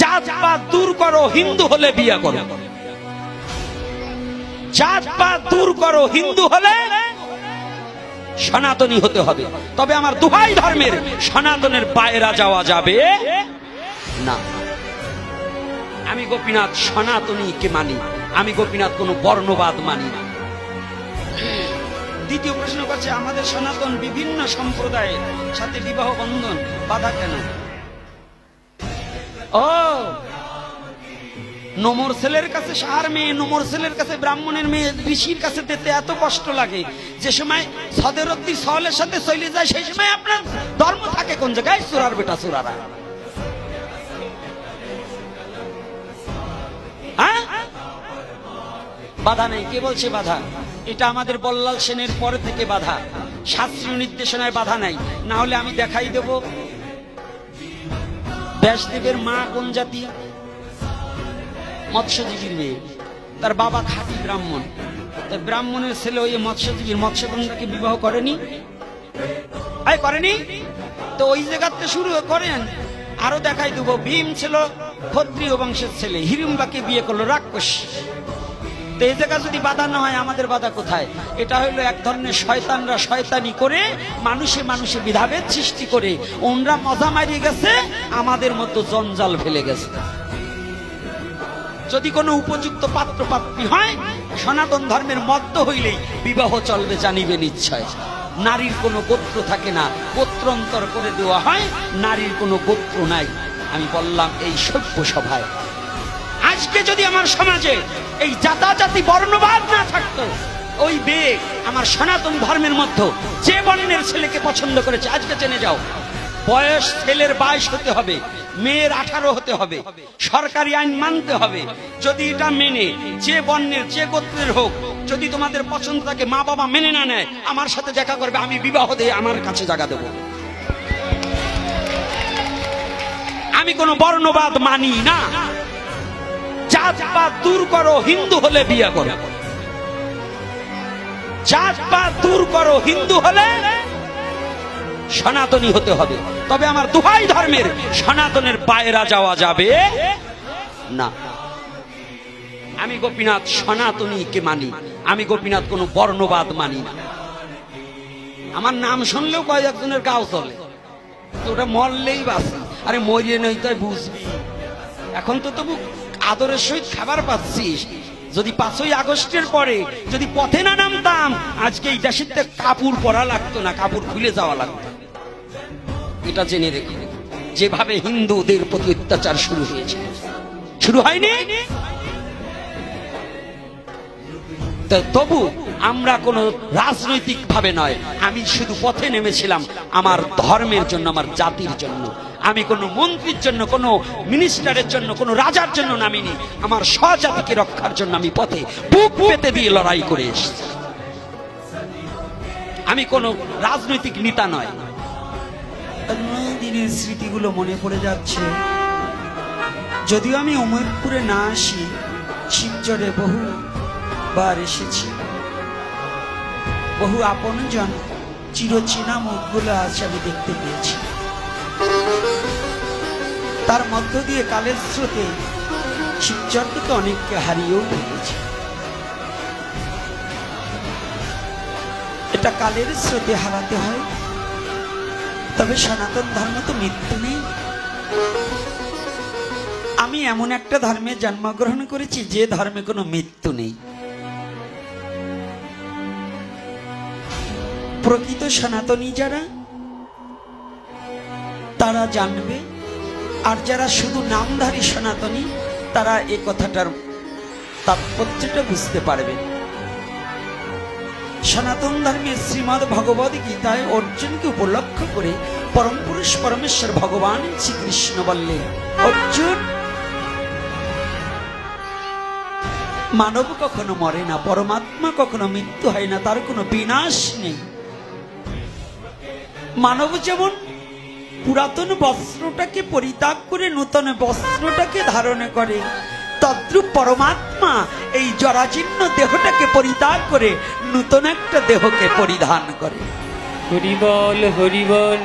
জাতপাত দূর করো, হিন্দু হলে বিয়ে করো। জাতপাত দূর করো, হিন্দু হলে সনাতনী হতে হবে। তবে আমার দুহাই ধর্মের সনাতনের বাইরে যাওয়া যাবে না। আমি গোপীনাথ সনাতনীকে মানি, আমি গোপীনাথ কোনো বর্ণবাদ মানি না। দ্বিতীয় প্রশ্ন করছে, আমাদের সনাতন বিভিন্ন সম্প্রদায়ের সাথে বিবাহ বন্ধন বাধা কেন? ও, নমর ছেলের কাছে সাহার মেয়ে, নমর ছেলের কাছে ব্রাহ্মণের মেয়ে, ঋষির কাছে যেতে এত কষ্ট লাগে, যে সময় সদেরদ্দি সহলের সাথে চলে যায়, সেই সময় আপনার ধর্ম থাকে কোন জায়গায়? সুরার বেটা সুরারা। হ্যাঁ, বাধা নেই। কে বলছে বাধা? এটা আমাদের বল্লাল সেনের পরে থেকে বাধা, শাস্ত্রীয় নির্দেশনায় বাধা নাই। না হলে আমি দেখাই দেব ব্যাসদেবের মা কোন জাতি? মৎস্যজীবীর মেয়ে, তার বাবা খাঁটি ব্রাহ্মণ। তাই ব্রাহ্মণের ছেলে ওই মৎস্যজীবীর মৎস্যগন্ধাকে বিবাহ করেনি? করেনি তো ওই জায়গাতে শুরু করেন। আরো দেখাই দেব, ভীম ছিল ক্ষত্রিয় বংশের ছেলে, হিড়িম্বাকে বিয়ে করলো রাক্ষস। তো এই জায়গা যদি বাধা না হয়, আমাদের বাধা কোথায়? এটা হইলো এক ধরনের শয়তানরা শয়তানি করে মানুষে মানুষে বিধাভেদ সৃষ্টি করে ওনরা মজা মারিয়ে গেছে, আমাদের মতো জঞ্জাল ফেলে গেছে। যদি কোনো উপযুক্ত পাত্র পাত্রী হয়, সনাতন ধর্মের মধ্য হইলেই বিবাহ চলবে, জানিবে নিশ্চয়। নারীর কোনো গোত্র থাকে না, গোত্রান্তর করে দেওয়া হয়, নারীর কোনো গোত্র নাই। আমি বললাম এই সভ্য সভায় আজকে যদি আমার সমাজে এই জাতাজাতি বর্ণবাদ না থাকতো, ওই মেয়ে আমার সনাতন ধর্মের মধ্যে যে বর্ণের ছেলেকে পছন্দ করেছে, আজকে জেনে যাও, বয়স ছেলের 22 হতে হবে, মেয়ের 18 হতে হবে, সরকারি আইন মানতে হবে। যদি এটা মেনে যে বর্ণের যে গোত্রের হোক, যদি তোমাদের পছন্দ থাকে, মা বাবা মেনে না নেয়, আমার সাথে দেখা করবে, আমি বিবাহ দিয়ে আমার কাছে জায়গা দেব। আমি কোনো বর্ণবাদ মানি না। জাতপাত দূর করো, হিন্দু হলে বিয়ে করো। জাতপাত দূর করো, হিন্দু হলে সনাতনী হতে হবে। তবে আমার দুহাই ধর্মের সনাতনের বাইরে যাওয়া যাবে না। আমি গোপীনাথ সনাতনীকে মানি, আমি গোপীনাথ কোনো বর্ণবাদ মানি না। আমার নাম শুনলেও কয়েকজনের গাও চলে, তো ওটা মরলেই বাঁচি। আরে মরিয়ে নই তাই বুঝবি। এখন তো তবু আদরের সহিত খাবার পাচ্ছিস। যদি 5ই আগস্টের পরে যদি পথে না নামতাম, আজকে এই দেশে কাপড় পরা লাগতো না, কাপড় খুলে যাওয়া লাগতো। এটা জেনে রেখে, যেভাবে হিন্দুদের প্রতি অত্যাচার শুরু হয়েছে, শুরু হয়নি? তবু আমরা কোন রাজনৈতিক ভাবে নয়, আমি শুধু পথে নেমেছিলাম আমার ধর্মের জন্য, আমার জাতির জন্য। আমি কোনো মন্ত্রীর জন্য, কোনো মিনিস্টারের জন্য, কোনো রাজার জন্য নামিনি। আমার স্বজাতিকে রক্ষার জন্য আমি পথে বুক পেতে দিয়ে লড়াই করে এসেছি। আমি কোনো রাজনৈতিক নেতা নয়। দিনের স্মৃতিগুলো মনে পড়ে যাচ্ছে। যদিও আমি উমরপুরে না আসি, শিবচরে বহুবার এসেছি। বহু আপনজন চিরচেনা মুখগুলো আজ আমি দেখতে পেয়েছি। তার মধ্য দিয়ে কালের স্রোতে শিবচর থেকে অনেককে হারিয়েও ফেলেছি। এটা কালের স্রোতে হারাতে হয়। তবে সনাতন ধর্ম তো মৃত্যু নেই। আমি এমন একটা ধর্মে জন্মগ্রহণ করেছি যে ধর্মে কোনো মৃত্যু নেই। প্রকৃত সনাতনী যারা, তারা জানবে, আর যারা শুধু নামধারী সনাতনী, তারা এই কথাটার তাৎপর্যটা বুঝতে পারবে। সনাতন ধর্মের শ্রীমদ্ ভগবদ গীতায় অর্জুনকে উপলক্ষ করে পরম পুরুষ পরমেশ্বর ভগবান শ্রীকৃষ্ণ বললেন, অর্জুন, মানব কখনো মরে না, পরমাত্মা কখনো মৃত্যু হয় না, তার কোনো বিনাশ নেই। মানব যেমন পুরাতন বস্ত্রটাকে পরিত্যাগ করে নূতন বস্ত্রটাকে ধারণ করে, তদ্রূপ পরমাত্মা এই জরাজীর্ণ দেহটাকে পরিত্যাগ করে নূতন একটা দেহকে পরিধান করে। হরি বল হরি বল।